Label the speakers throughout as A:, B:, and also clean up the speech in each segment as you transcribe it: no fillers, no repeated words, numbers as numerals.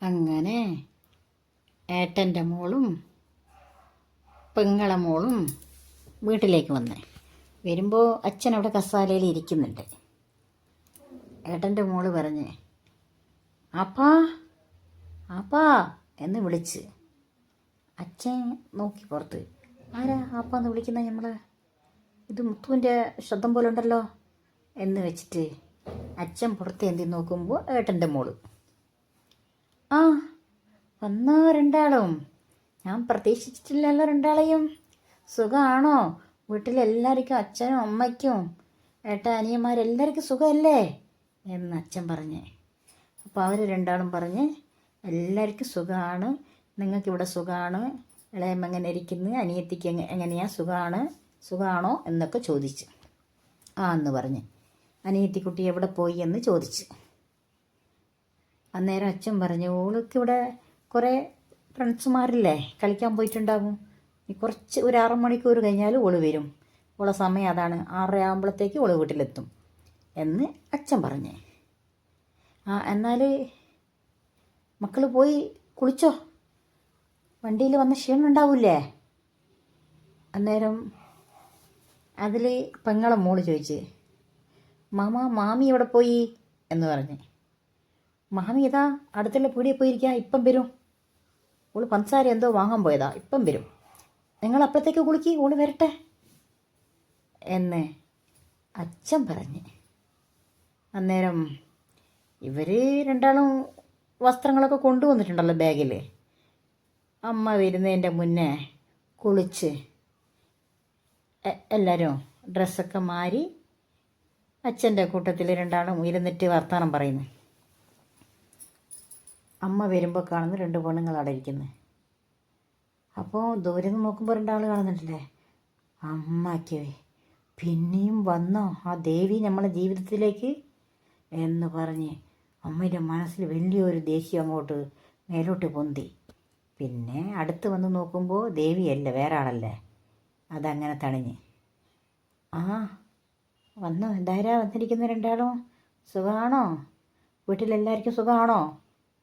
A: അങ്ങനെ ഏട്ടൻ്റെ മോളും പെങ്ങളെ മോളും വീട്ടിലേക്ക് വന്നേ. വരുമ്പോൾ അച്ഛൻ അവിടെ കസാലയിൽ ഇരിക്കുന്നുണ്ട്. ഏട്ടൻ്റെ മോള് പറഞ്ഞ് ആപ്പാ ആപ്പാ എന്ന് വിളിച്ച്. അച്ഛൻ നോക്കി പുറത്ത്. ആരാ ആപ്പാന്ന് വിളിക്കുന്നത്? നമ്മൾ ഇത് മുത്തുവിൻ്റെ ശബ്ദം പോലെ ഉണ്ടല്ലോ എന്ന് വെച്ചിട്ട് അച്ഛൻ പുറത്ത് എന്തി നോക്കുമ്പോൾ ഏട്ടൻ്റെ മോള്. ആ വന്നോ രണ്ടാളും? ഞാൻ പ്രതീക്ഷിച്ചിട്ടില്ലല്ലോ രണ്ടാളെയും. സുഖമാണോ? വീട്ടിലെല്ലാവർക്കും, അച്ഛനും അമ്മയ്ക്കും അനിയന്മാരെല്ലാവർക്കും സുഖമല്ലേ എന്ന് അച്ഛൻ പറഞ്ഞേ. അപ്പോൾ അവർ രണ്ടാളും പറഞ്ഞ് എല്ലാവർക്കും സുഖമാണ്, നിങ്ങൾക്കിവിടെ സുഖമാണ്, ഇളയമ്മ എങ്ങനെ ഇരിക്കുന്നു, അനിയത്തിക്ക് എങ്ങനെയാ സുഖമാണോ എന്നൊക്കെ ചോദിച്ച്. ആ എന്ന് പറഞ്ഞ്. അനിയത്തിക്കുട്ടി എവിടെ പോയി എന്ന് ചോദിച്ച്. അന്നേരം അച്ഛൻ പറഞ്ഞു ഓൾക്കിവിടെ കുറേ ഫ്രണ്ട്സുമാരില്ലേ കളിക്കാൻ പോയിട്ടുണ്ടാകും, കുറച്ച് ഒരു 6 മണിക്കൂർ കഴിഞ്ഞാൽ ഓള് വരും, ഓളെ സമയം അതാണ്, 6:30 ആകുമ്പോഴത്തേക്ക് ഓള് വീട്ടിലെത്തും എന്ന് അച്ഛൻ പറഞ്ഞേ. ആ എന്നാൽ മക്കൾ പോയി കുളിച്ചോ, വണ്ടിയിൽ വന്ന ക്ഷീണം ഉണ്ടാവില്ലേ? അന്നേരം അതിൽ പെങ്ങളെ മോള് ചോദിച്ച് മാമി എവിടെ പോയി എന്ന് പറഞ്ഞ്. മാമി ഇതാ അടുത്തുള്ള പീടിയിൽ പോയിരിക്കുക, ഇപ്പം വരും, ഓള് പഞ്ചസാര എന്തോ വാങ്ങാൻ പോയതാ, ഇപ്പം വരും, നിങ്ങൾ അപ്പോഴത്തേക്ക് കുളിക്ക്, ഓള് വരട്ടെ എന്ന് അച്ഛൻ പറഞ്ഞ്. അന്നേരം ഇവർ രണ്ടാളും വസ്ത്രങ്ങളൊക്കെ കൊണ്ടുവന്നിട്ടുണ്ടല്ലോ ബാഗിൽ. അമ്മ വരുന്നതിൻ്റെ മുന്നേ കുളിച്ച് എല്ലാവരും ഡ്രസ്സൊക്കെ മാറി അച്ഛൻ്റെ കൂട്ടത്തിൽ രണ്ടാളും ഇരുന്നിട്ട് വർത്തമാനം പറയുന്നു. അമ്മ വരുമ്പോൾ കാണുന്ന 2 പെണ്ണുങ്ങൾ അവിടെ ഇരിക്കുന്നത്. അപ്പോൾ ദൂരെ നിന്ന് നോക്കുമ്പോൾ 2 ആൾ കാണുന്നുണ്ടല്ലേ. അമ്മയ്ക്ക് പിന്നെയും വന്നോ ആ ദേവി നമ്മളെ ജീവിതത്തിലേക്ക് എന്ന് പറഞ്ഞ് അമ്മയുടെ മനസ്സിൽ വലിയൊരു ദേഷ്യം അങ്ങോട്ട് മേലോട്ട് പൊന്തി. പിന്നെ അടുത്ത് വന്ന് നോക്കുമ്പോൾ ദേവിയല്ല, വേറെ ആളല്ലേ. അതങ്ങനെ തണിഞ്ഞ്. ആ വന്നോ, എന്തായാലും വന്നിരിക്കുന്ന 2 ആളും സുഖമാണോ, വീട്ടിലെല്ലാവർക്കും സുഖമാണോ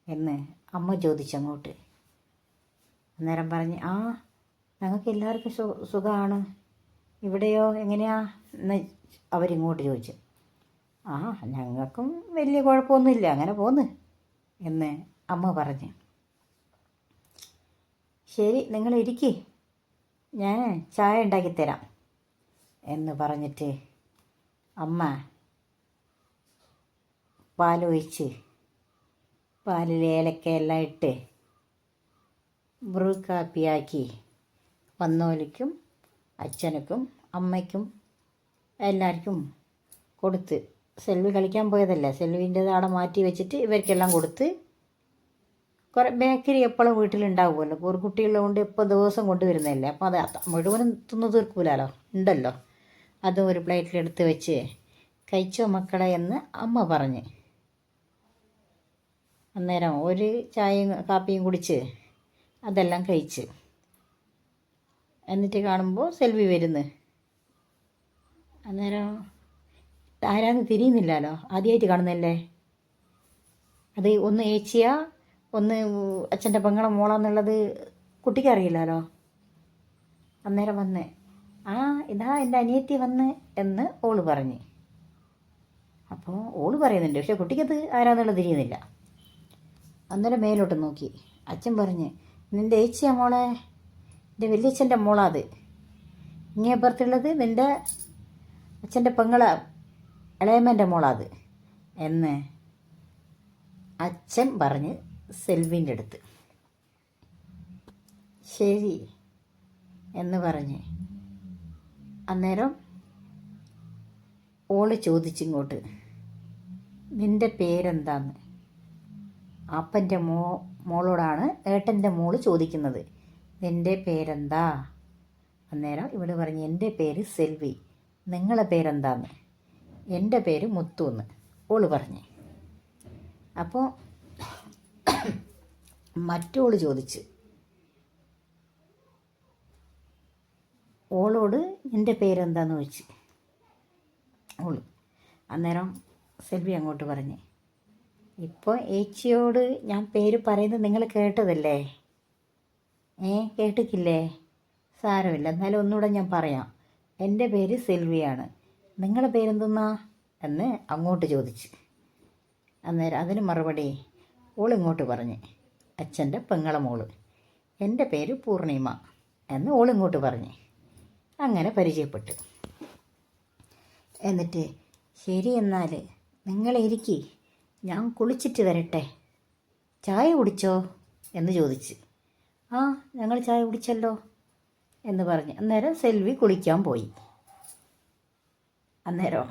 A: എന്ന് അമ്മ ചോദിച്ചങ്ങോട്ട്. അന്നേരം പറഞ്ഞ് ആ ഞങ്ങൾക്ക് എല്ലാവർക്കും സുഖമാണ്, ഇവിടെയോ എങ്ങനെയാ എന്ന് അവരിങ്ങോട്ട് ചോദിച്ചു. ആ ഞങ്ങൾക്കും വലിയ കുഴപ്പമൊന്നുമില്ല, അങ്ങനെ പോന്ന് എന്ന് അമ്മ പറഞ്ഞ്. ശരി നിങ്ങൾ ഇരിക്ക്, ഞാൻ ചായ ഉണ്ടാക്കിത്തരാം എന്ന് പറഞ്ഞിട്ട് അമ്മ പാലൊഴിച്ച് പാലിൽ ഏലക്കയെല്ലാം ഇട്ട് ബ്രൂ കാപ്പിയാക്കി വന്നോലിക്കും അച്ഛനക്കും അമ്മയ്ക്കും എല്ലാവർക്കും കൊടുത്ത്. സെൽവി കളിക്കാൻ പോയതല്ലേ, സെൽവിൻ്റെത് അവിടെ മാറ്റി വെച്ചിട്ട് ഇവർക്കെല്ലാം കൊടുത്ത്. കുറേ ബേക്കറി എപ്പോഴും വീട്ടിലുണ്ടാവുമല്ലോ, ഒരു കുട്ടികളുകൊണ്ട് ഇപ്പോൾ ദിവസം കൊണ്ടുവരുന്നതല്ലേ, അപ്പോൾ അത് മുഴുവനും തിന്നു തീർക്കൂലല്ലോ, ഉണ്ടല്ലോ. അതും ഒരു പ്ലേറ്റിലെടുത്ത് വെച്ച് കഴിച്ചോ മക്കളെ എന്ന് അമ്മ പറഞ്ഞ്. അന്നേരം ഒരു ചായയും കാപ്പിയും കുടിച്ച് അതെല്ലാം കഴിച്ച്. എന്നിട്ട് കാണുമ്പോൾ സെൽവി വരുന്നു. അന്നേരം ആരാന്ന് തിരിയുന്നില്ലല്ലോ, ആദ്യമായിട്ട് കാണുന്നല്ലേ. അത് ഒന്ന് ഏച്ചിയാ ഒന്ന് അച്ഛൻ്റെ പെങ്ങളെ മോളാന്നുള്ളത് കുട്ടിക്ക് അറിയില്ലല്ലോ. അന്നേരം വന്ന് ആ ഇതാ എൻ്റെ അനിയത്തി വന്ന് എന്ന് ഓള് പറഞ്ഞ്. അപ്പോൾ ഓള് പറയുന്നുണ്ട്, പക്ഷെ കുട്ടിക്കത് ആരാന്നുള്ളത് തിരിയുന്നില്ല. അന്നേരം മേലോട്ട് നോക്കി അച്ഛൻ പറഞ്ഞ് നിൻ്റെ ഏച്ചിയാ മോളെ, എൻ്റെ വലിയച്ഛൻ്റെ മോളാത്, ഇങ്ങേ പുറത്തുള്ളത് നിൻ്റെ അച്ഛൻ്റെ പെങ്ങളെ ഇളയമ്മൻ്റെ മോളാത് എന്ന് അച്ഛൻ പറഞ്ഞ് സെൽവിൻ്റെ അടുത്ത്. ശരി എന്ന് പറഞ്ഞ് അന്നേരം ഓള് ചോദിച്ചിങ്ങോട്ട് നിൻ്റെ പേരെന്താന്ന്. അപ്പൻ്റെ മോളോടാണ് ഏട്ടൻ്റെ മോള് ചോദിക്കുന്നത്, നിൻ്റെ പേരെന്താ? അന്നേരം ഇവിടെ പറഞ്ഞ് എൻ്റെ പേര് സെൽവി, നിങ്ങളെ പേരെന്താന്ന്. എൻ്റെ പേര് മുത്തുന്ന് ഓള് പറഞ്ഞ്. അപ്പോൾ മറ്റോള് ചോദിച്ച് ഓളോട് നിൻ്റെ പേരെന്താന്ന് ചോദിച്ച് ഓള്. അന്നേരം സെൽവി അങ്ങോട്ട് പറഞ്ഞ് ഇപ്പോൾ ഏച്ചിയോട് ഞാൻ പേര് പറയുന്നത് നിങ്ങൾ കേട്ടതല്ലേ? കേട്ടിട്ടില്ലേ? സാരമില്ല, എന്നാലും ഒന്നുകൂടെ ഞാൻ പറയാം. എൻ്റെ പേര് സെൽവിയാണ്. നിങ്ങളുടെ പേരെന്തെന്നാ എന്ന് അങ്ങോട്ട് ചോദിച്ച്. അന്നേരം അതിന് മറുപടി ഓളിങ്ങോട്ട് പറഞ്ഞ്, അച്ഛൻ്റെ പെങ്ങളെ മോള്, എൻ്റെ പേര് പൂർണിമ എന്ന് ഓളിങ്ങോട്ട് പറഞ്ഞ്. അങ്ങനെ പരിചയപ്പെട്ടു. എന്നിട്ട് ശരി എന്നാൽ നിങ്ങളിരിക്കി, ഞാൻ കുളിച്ചിട്ട് വരട്ടെ, ചായ കുടിച്ചോ എന്ന് ചോദിച്ച്. ആ, ഞങ്ങൾ ചായ കുടിച്ചല്ലോ എന്ന് പറഞ്ഞ് അന്നേരം സെൽവി കുളിക്കാൻ പോയി. അന്നേരം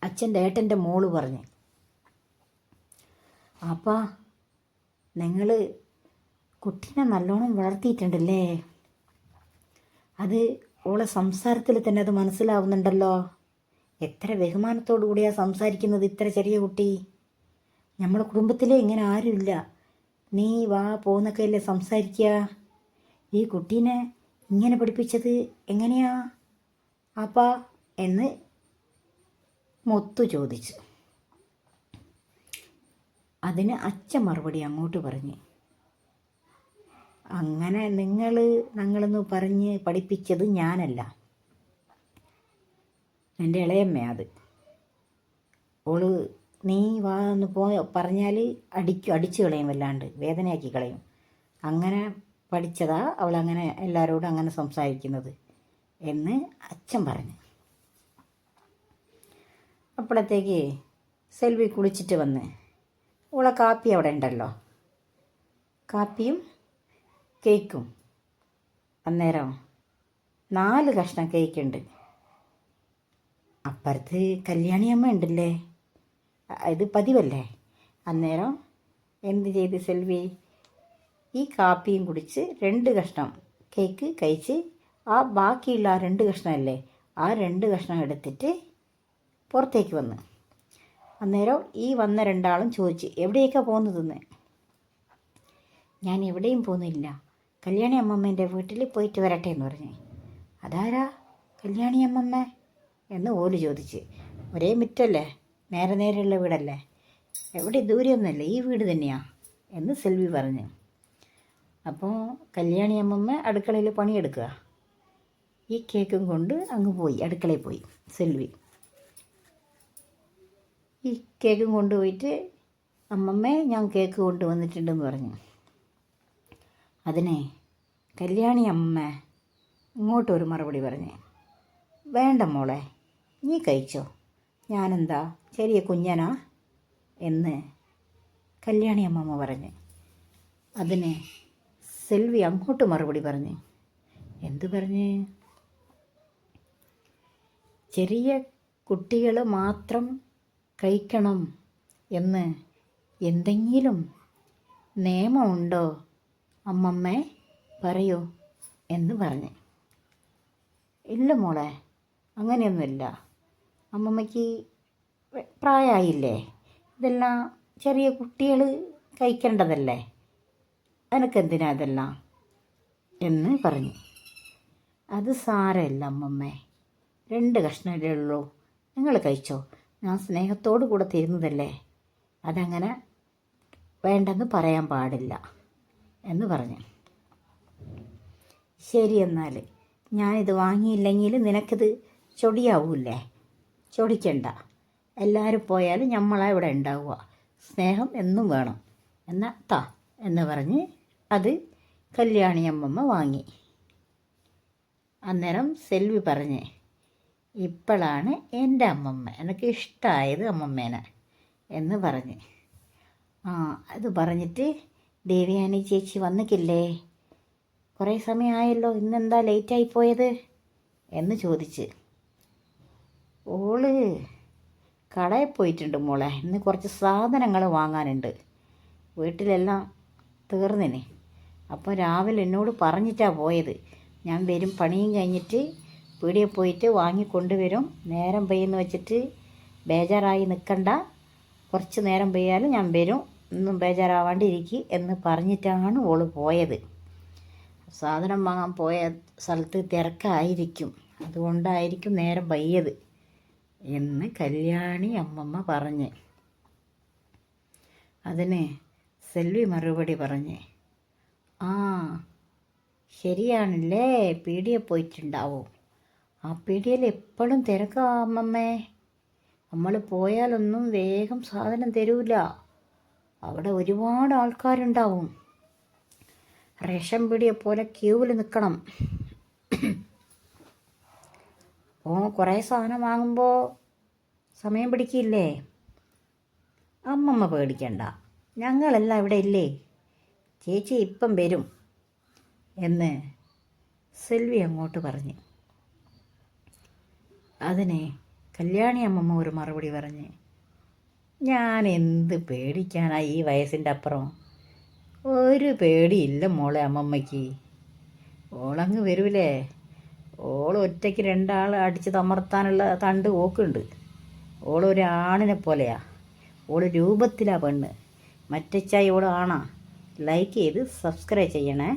A: അച്ഛൻ്റെ ഏട്ടൻ്റെ മോള് പറഞ്ഞ്, അപ്പാ നിങ്ങൾ കുട്ടീനെ നല്ലോണം വളർത്തിയിട്ടുണ്ടല്ലേ, അത് ഓളെ സംസാരത്തിൽ തന്നെ അത് മനസ്സിലാവുന്നുണ്ടല്ലോ. എത്ര ബഹുമാനത്തോടു കൂടിയാണ് സംസാരിക്കുന്നത് ഇത്ര ചെറിയ കുട്ടി. നമ്മളെ കുടുംബത്തിലേ ഇങ്ങനെ ആരുമില്ല. നീ വാ പോന്നൊക്കെ അല്ലേ സംസാരിക്കുക. ഈ കുട്ടീനെ ഇങ്ങനെ പഠിപ്പിച്ചത് എങ്ങനെയാ അപ്പാ എന്ന് മുത്തു ചോദിച്ചു. അതിന് അച്ഛൻ മറുപടി അങ്ങോട്ട് പറഞ്ഞ്, അങ്ങനെ ഞങ്ങളെന്ന് പറഞ്ഞ് പഠിപ്പിച്ചത് ഞാനല്ല, എൻ്റെ ഇളയമ്മ. അത് ഓള് നീ വാ എന്ന് പറഞ്ഞാൽ അടിച്ചു കളയും, വല്ലാണ്ട് വേദനയാക്കി കളയും. അങ്ങനെ പഠിച്ചതാ അവളങ്ങനെ എല്ലാവരോടും അങ്ങനെ സംസാരിക്കുന്നത് എന്ന് അച്ഛൻ പറഞ്ഞു. അപ്പോഴത്തേക്ക് സെൽവി കുളിച്ചിട്ട് വന്ന് ഓളെ കാപ്പി അവിടെ ഉണ്ടല്ലോ, കാപ്പിയും കേക്കും. അന്നേരം 4 കഷ്ണം കേക്കുണ്ട്. അപ്പുറത്ത് കല്യാണിയമ്മ ഉണ്ടല്ലേ, ഇത് പതിവല്ലേ. അന്നേരം എന്ത് ചെയ്ത് സെൽവി ഈ കാപ്പിയും കുടിച്ച് 2 കഷ്ണം കേക്ക് കഴിച്ച് ആ ബാക്കിയുള്ള ആ 2 കഷ്ണമല്ലേ, ആ 2 കഷ്ണം എടുത്തിട്ട് പുറത്തേക്ക് വന്ന്. അന്നേരം ഈ വന്ന 2 ആളും ചോദിച്ച് എവിടെയൊക്കെയാണ് പോകുന്നതെന്ന്. ഞാൻ എവിടെയും പോകുന്നില്ല, കല്യാണി അമ്മമ്മേൻ്റെ വീട്ടിൽ പോയിട്ട് വരട്ടെ എന്ന് പറഞ്ഞ്. അതാരാ കല്യാണി അമ്മമ്മ എന്ന് ഓല് ചോദിച്ച്. ഒരേ മിറ്റല്ലേ, നേരെയുള്ള വീടല്ലേ, എവിടെ ദൂരെയൊന്നുമല്ല, ഈ വീട് തന്നെയാണ് എന്ന് സെൽവി പറഞ്ഞു. അപ്പോൾ കല്യാണി അമ്മമ്മ അടുക്കളയിൽ പണിയെടുക്കുക. ഈ കേക്കും കൊണ്ട് അങ്ങ് പോയി, അടുക്കളയിൽ പോയി സെൽവി. ഈ കേക്കും കൊണ്ടുപോയിട്ട് അമ്മമ്മേ ഞാൻ കേക്ക് കൊണ്ടുവന്നിട്ടുണ്ടെന്ന് പറഞ്ഞു. അതിനെ കല്യാണി അമ്മ ഇങ്ങോട്ടൊരു മറുപടി പറഞ്ഞ്, വേണ്ട മോളെ, നീ കഴിച്ചോ, ഞാനെന്താ ചെറിയ കുഞ്ഞനാ എന്ന് കല്യാണി അമ്മമ്മ പറഞ്ഞ്. അതിന് സെൽവി അങ്ങോട്ട് മറുപടി പറഞ്ഞ്, എന്തു പറഞ്ഞ്? ചെറിയ കുട്ടികൾ മാത്രം കഴിക്കണം എന്ന് എന്തെങ്കിലും നിയമമുണ്ടോ അമ്മമ്മേ, പറയൂ എന്ന് പറഞ്ഞ്. ഇല്ല മോളെ, അങ്ങനെയൊന്നുമില്ല, അമ്മമ്മയ്ക്ക് പ്രായമായില്ലേ, ഇതെല്ലാം ചെറിയ കുട്ടികൾ കഴിക്കേണ്ടതല്ലേ, എനക്കെന്തിനാ ഇതെല്ലാം എന്ന് പറഞ്ഞു. അത് സാരമില്ല അമ്മമ്മേ, 2 കഷ്ണമല്ലേ ഉള്ളൂ, നിങ്ങൾ കഴിച്ചോ, ഞാൻ സ്നേഹത്തോടു കൂടെ തരുന്നതല്ലേ, അതങ്ങനെ വേണ്ടെന്ന് പറയാൻ പാടില്ല എന്ന് പറഞ്ഞു. ശരി, എന്നാൽ ഞാനിത് വാങ്ങിയില്ലെങ്കിൽ നിനക്കിത് ചൊടിയാവൂല്ലേ, ചൊടിക്കണ്ട, എല്ലാവരും പോയാലും നമ്മളാ ഇവിടെ ഉണ്ടാവുക, സ്നേഹം എന്നും വേണം എന്നാ താ എന്ന് പറഞ്ഞ് അത് കല്യാണി അമ്മമ്മ വാങ്ങി. അന്നേരം സെൽവി പറഞ്ഞ്, ഇപ്പോഴാണ് എൻ്റെ അമ്മമ്മ എനിക്ക് ഇഷ്ടമായത് അമ്മമ്മേനെ എന്ന് പറഞ്ഞ്. അത് പറഞ്ഞിട്ട് ദേവയാനി ചേച്ചി വന്നിക്കില്ലേ, കുറേ സമയമായല്ലോ, ഇന്നെന്താ ലേറ്റായി പോയത് എന്ന് ചോദിച്ച്. ഓള് കടയിൽ പോയിട്ടുണ്ട് മോളെ, ഇന്ന് കുറച്ച് സാധനങ്ങൾ വാങ്ങാനുണ്ട്, വീട്ടിലെല്ലാം തീർന്നിന്. അപ്പോൾ രാവിലെ എന്നോട് പറഞ്ഞിട്ടാണ് പോയത്, ഞാൻ വരും, പണിയും കഴിഞ്ഞിട്ട് പീടികയിൽ പോയിട്ട് വാങ്ങിക്കൊണ്ടുവരും, നേരം പെയ്യെന്ന് വെച്ചിട്ട് ബേജാറായി നിൽക്കണ്ട, കുറച്ച് നേരം പെയ്യാലും ഞാൻ വരും, ഒന്നും ബേജാറാവാണ്ടിരിക്കുക എന്ന് പറഞ്ഞിട്ടാണ് ഓള് പോയത്. സാധനം വാങ്ങാൻ പോയ സ്ഥലത്ത് തിരക്കായിരിക്കും, അതുകൊണ്ടായിരിക്കും നേരം വൈകിയത് എന്ന് കല്യാണി അമ്മമ്മ പറഞ്ഞ്. അതിന് സെൽവി മറുപടി പറഞ്ഞ്, ആ ശരിയാണല്ലേ, പീടിയെ പോയിട്ടുണ്ടാവും. ആ പീടിയയിൽ എപ്പോഴും തിരക്കാ അമ്മമ്മേ. നമ്മൾ പോയാലൊന്നും വേഗം സാധനം തരൂല. അവിടെ ഒരുപാട് ആൾക്കാരുണ്ടാവും. റേഷൻ പീടിയെ പോലെ ക്യൂവിൽ നിൽക്കണം. കുറേ സാധനം വാങ്ങുമ്പോൾ സമയം പിടിക്കില്ലേ? അമ്മമ്മ പേടിക്കണ്ട, ഞങ്ങളെല്ലാം ഇവിടെ ഇല്ലേ, ചേച്ചി ഇപ്പം വരും എന്ന് സെൽവി അങ്ങോട്ട് പറഞ്ഞു. അതിന് കല്യാണി അമ്മമ്മ ഒരു മറുപടി പറഞ്ഞ്, ഞാൻ എന്ത് പേടിക്കാനാ ഈ വയസ്സിൻ്റെ അപ്പുറം? ഒരു പേടിയില്ല മോളെ അമ്മമ്മയ്ക്ക്. ഓളങ്ങ് വരൂലേ. ഓൾ ഒറ്റയ്ക്ക് രണ്ടാൾ അടിച്ച് തമർത്താനുള്ള തണ്ട് ഓക്കുണ്ട്. ഓളൊരാണിനെ പോലെയാ. ഓള് രൂപത്തിലാ പെണ്ണ്. മറ്റച്ചായി ഓൾ ആണാ. ലൈക്ക് ചെയ്ത് സബ്സ്ക്രൈബ് ചെയ്യണേ.